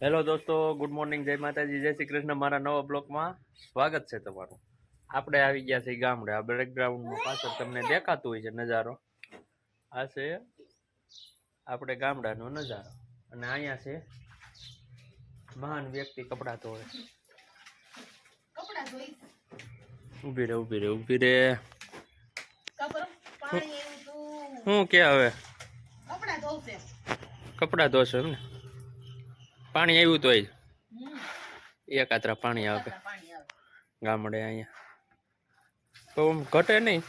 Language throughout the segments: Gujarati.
હેલો દોસ્તો, ગુડ મોર્નિંગ, જય માતાજી, જય શ્રી કૃષ્ણ. મારા નવા બ્લોકમાં સ્વાગત છે તમારું. આપણે આવી ગયા છીએ ગામડે. આ બેકગ્રાઉન્ડમાં પાછળ તમને દેખાતું હોય છે નજારો. આ છે આપણે ગામડાનો નજારો. અને અહીંયા છે મહાન વ્યક્તિ કપડાં ધોવે. ઊભી રે ઊભી રે ઊભી રે. શું કે હવે કપડાં ધોશે એમ ને? પાણી આવ્યું તો એક આતરા પાણી આવે ગામડે. અહીંયા તો ઘટે નહીં.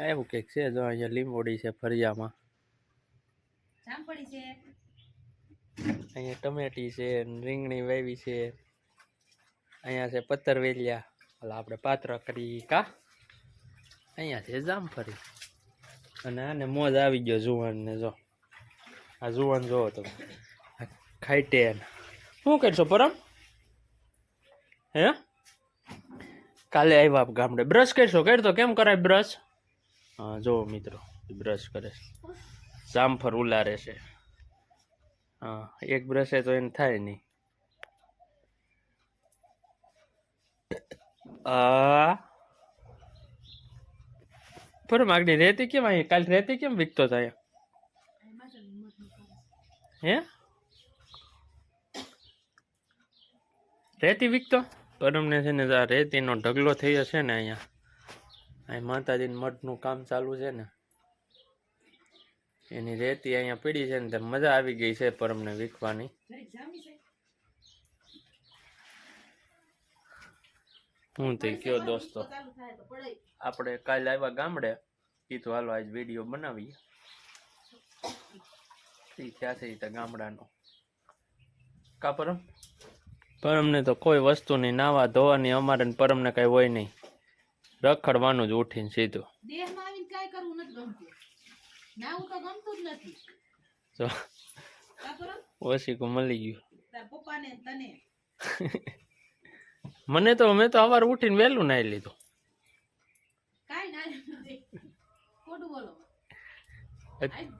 એવું કંઈક છે. જો અહીંયા લીંબોડી છે ફરિયામાં, અહીંયા ટમેટી છે, રીંગણી વાવી છે, અહીંયા છે પત્તરવેલિયા, ઓલા આપણે પાત્ર કરી કા. અહીંયા છે જામફળી. અને આને મોજ આવી ગયો જુવાનને. જો આ જુવાન જોવો તમે ખાઈટે. શું કરશો પરમ? હે કાલે આવ્યા ગામડે બ્રશ કરશો? કરતો કેમ કરાય બ્રશ? હા જો મિત્રો બ્રશ કરે, જામફળ ઉલારે છે. હા એક બ્રશે તો એને થાય નહીં. પરમ આગળ રહેતી કેમ? અહીં કાલે રહેતી કેમ વિકતો થાય? હે રેતી વિકતો? પરમને છે ને રેતીનો ઢગલો થઈ હશે ને અહીંયા. અહીં માતાજીને મઠનું કામ ચાલુ છે ને, એની રેતી અહીંયા પડી છે ને, મજા આવી ગઈ છે પરમને વીખવાની. હું તો કયો દોસ્તો, આપણે કાલે આવ્યા ગામડે. એ તો હાલો આજ વિડીયો બનાવીએ. થયા છે ગામડાનો કા પરમ? પરમને તો કોઈ વસ્તુ નહીં, નાવા ધોવાની અમારે પરમને કઈ હોય નહીં, રખડવાનું જ ઉઠીને સીધું. ઓશીકું મળી ગયું મને તો. મેં તો સવારે ઉઠીને વહેલું નાઈ લીધું.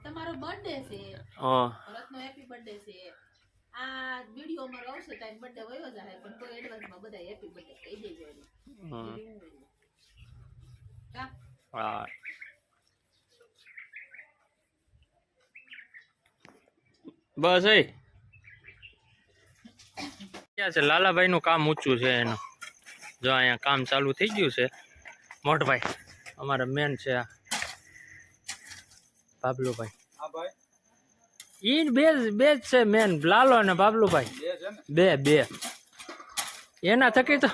તમારો બર્થડે છે, રત્નો હેપી બર્થડે છે. આ વિડિયો માં આવશે ટાઈમ બર્થડે વયો જાય, પણ તો એડવાન્સ માં બધા હેપી બર્થડે કહી દેજો. હા બસ એ ક્યાં છે? લાલાભાઈ નું કામ ઊંચું છે એનું. જો અહીંયા કામ ચાલુ થઈ ગયું છે. મોટભાઈ અમારા મેન છે આ બાબલુભાઈ. ઈ બે જ છે મેન, લાલો અને બાબલુભાઈ. બે એના થકી તો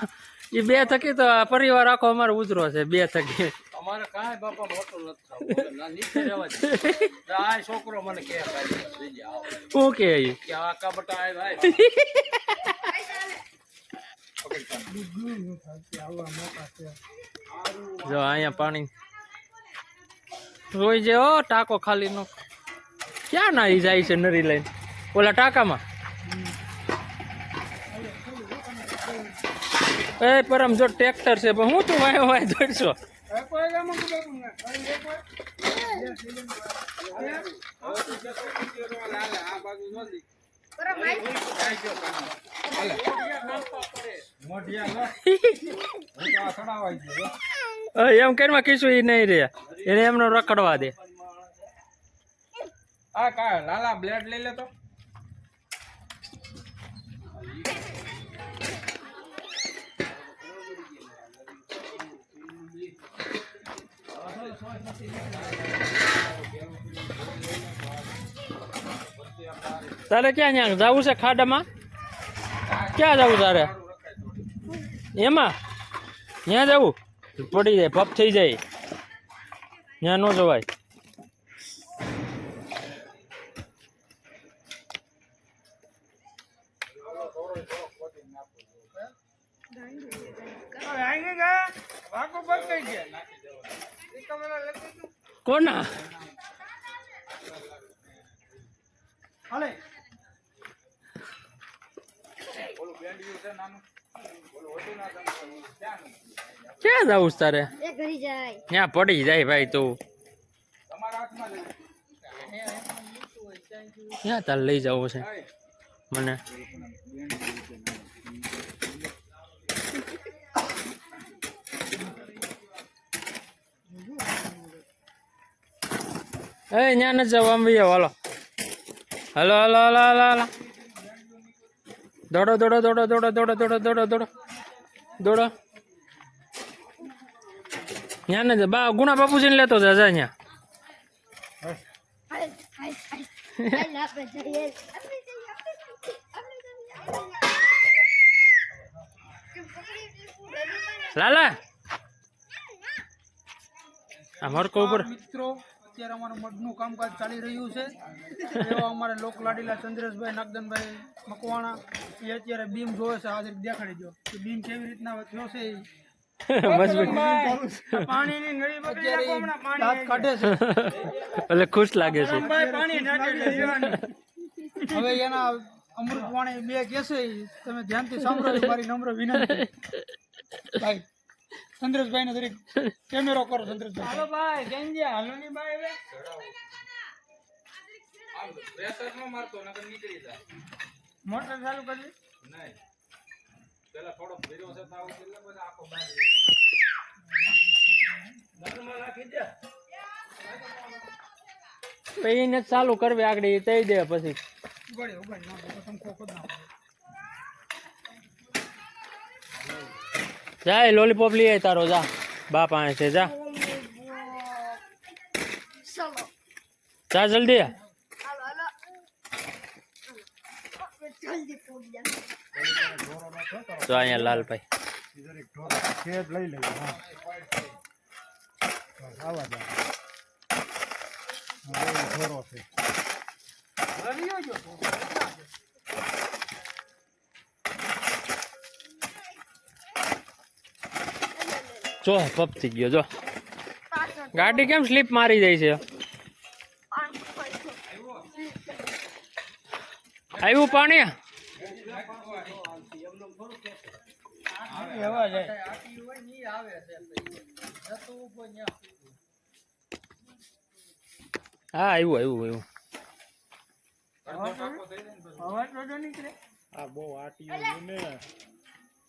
એ બે થકી તો પરિવાર આખો અમારો ઉતરો છે. બે થકી અમારે કાંઈ બાપા મોટું નથી. નીચે રહેવા દે. આ છોકરો મને કે શું કે આ કબટા ભાઈ જો અહીંયા પાણી રોઈ જે. ઓ ટાંકો ખાલી નો ક્યાં નાઈ જાય છે નરી લઈને ઓલા ટાંકામાં. એ પરમ જો ટ્રેક્ટર છે પણ હું તું વાય વાય દોડશો. એમ કેમાં કીશું એ નહીં રે, એને એમનો રખડવા દે. આ કા લાલા બ્લેડ લઈ લે તો. તારે ક્યાં ત્યાં જવું છે? ખાડામાં ક્યાં જવું તારે? એમાં ત્યાં જવું પડી જાય, પપ થઈ જાય, ત્યાં ન જવાય. કોના ક્યાં જવું તારે? ત્યાં પડી જાય ભાઈ તું. ક્યાં તારે લઈ જવું છે? મને એ ન્યા ન જાવ આમ ભાઈ હાલો હાલો હાલો હાલો હાલો હાલો દોડો દોડો દોડો દોડો દોડો દોડો દોડો દોડો દોડો ન્યા ન જા બા ગુણા બાપુજીને લેતો જા જા ન્યા લાલા અમારે ઉપર મિત્રો અત્યારે અમારું મઢનું કામકાજ ચાલી રહ્યું છે એવા અમારે લોકલાડીલા ચંદ્રેશભાઈ નાગદનભાઈ મકવાણા એ અત્યારે બીમ જોવે છે આજે દેખાડી દો કે બીમ કેવી રીતના થયો છે પાણીની નળી બગડી નાખો હમણાં પાણી દાંત કાઢે છે એટલે ખુશ લાગે છે પાણી હવે એના અમૃત પાણી બે કહેશે તમે ધ્યાનથી સાંભળો મારી નમ્ર વિનંતી ભાઈ ચંદ્રેશભાઈ ને જરીક કેમેરો કરો ચંદ્રેશભાઈ હાલો ભાઈ ગંજા હાલો ની ભાઈ હવે આમ પ્રેશર નો મારતો નકર નીકળી જાય મોટર ચાલુ કરી નહીં પેલા થોડો ભીરો છે તાવ એટલે બધા આખો બહાર દરમાં નાખી દે એને ચાલુ કરવી આગળ તઈ દે પછી ઉગાડી ઉગાડી ના તો તમે ખોખો ના જાય લોલીપોપ લઈ આય તારો જા બાપ આય છે જા જા જલ્દી તો અહીંયા લાલભાઈ લઈ લે આવા દે ઘોરો છે જો પપ થઈ ગયો જો ગાડી કેમ સ્લીપ મારી જાય છે આવ્યું પાણી હા આવ્યું આવ્યું આવ્યું આ બહુ આટીઓ ને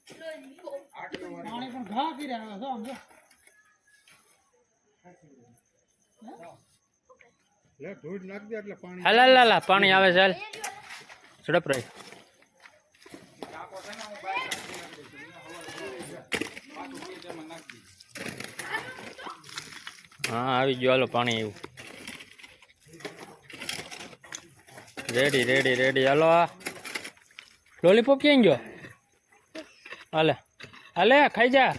પાણી પણ ઘા કર્યા જો આમ જો લે ધૂળ નાખ દે એટલે પાણી હાલ હાલ હાલ પાણી આવે છે હાલ ઝડપ રહી હા આવી ગયો હાલો પાણી આવ્યું રેડી રેડી રેડી હાલો આ લોલીપોપ ક્યાં ગયો હાલે હાલે ખાઈ જા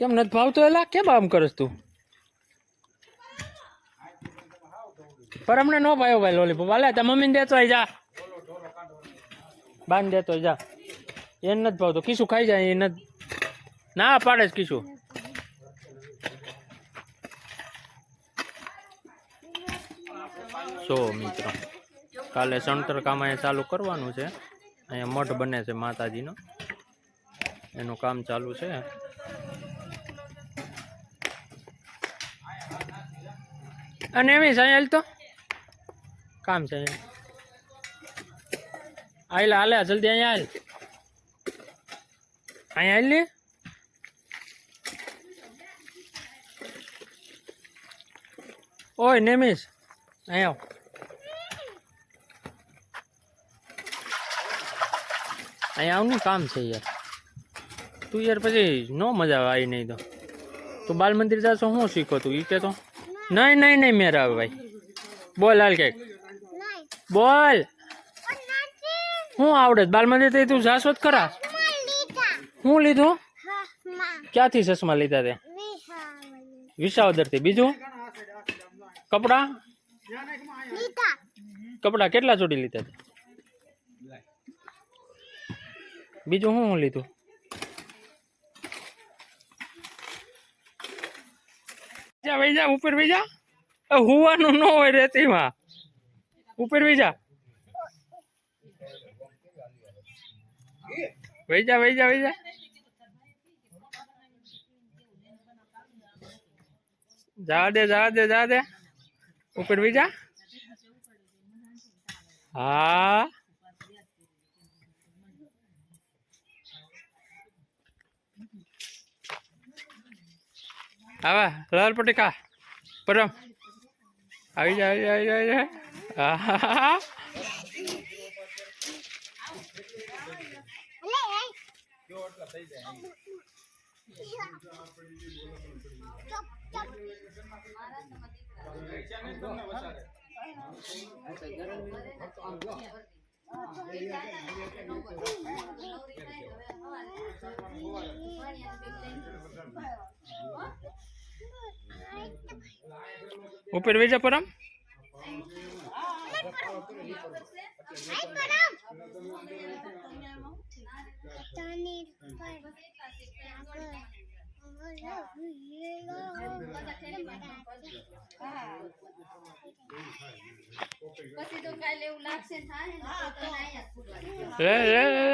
કેમ નથી ભાવતો એલા કેમ આમ કરસ તું પર હમણાં નો ભાવ્યો ભાઈ લોલીપોપ હાલે તાર મમ્મીને દેતો હોય જા બાંધ દેતો હોય જા એને નથી ભાવતો કીશું ખાઈ જાય એ નથી ના પાડે જ કીશું સો મિત્રો કાલે સણતર કામ અહીંયા ચાલુ કરવાનું છે અહીંયા મઠ બને છે માતાજીનો એનું કામ ચાલુ છે અને એમ સાહેલ તો કામ છે આયલા હાલે જલ્દી અહીંયા હાલ અહીંયા હાલ ને ઓય નેમિશ અહીંયા અહીંયા આવનું કામ છે યાર તું યાર પછી નો મજા આવે આવી નહીં તો તું બાલ મંદિર જાશો શું શીખો તું એ કે તો નહીં નહીં નહીં મેરા આવે ભાઈ બોલ હાલ કેક બોલ શું આવડે બાલ મંદિર તો તું જાશો જ ખરા શું લીધું ક્યાંથી ચશ્મા લીધા તે વિસાવદરથી બીજું કપડા કપડા કેટલા જોડી લીધા તે બીજું શું લીધું જા ભાઈ જા ઉપર ભાઈ જા હુવાનું ન હોય રેતીમાં ઉપર ભાઈ જા ભાઈ જા ભાઈ જા ભાઈ જા જા દે જા દે જા દે ઉપર ભાઈ જા હા આવા લાલ પટ્ટી ખા પરમ આવી જા આવી જા આવી જા આહા ઉપર વેજા પરમ પછી તો કાલે એવું લાગશે ને થાય ને તો તને અહીંયા જ ફૂટવા દે. રે રે રે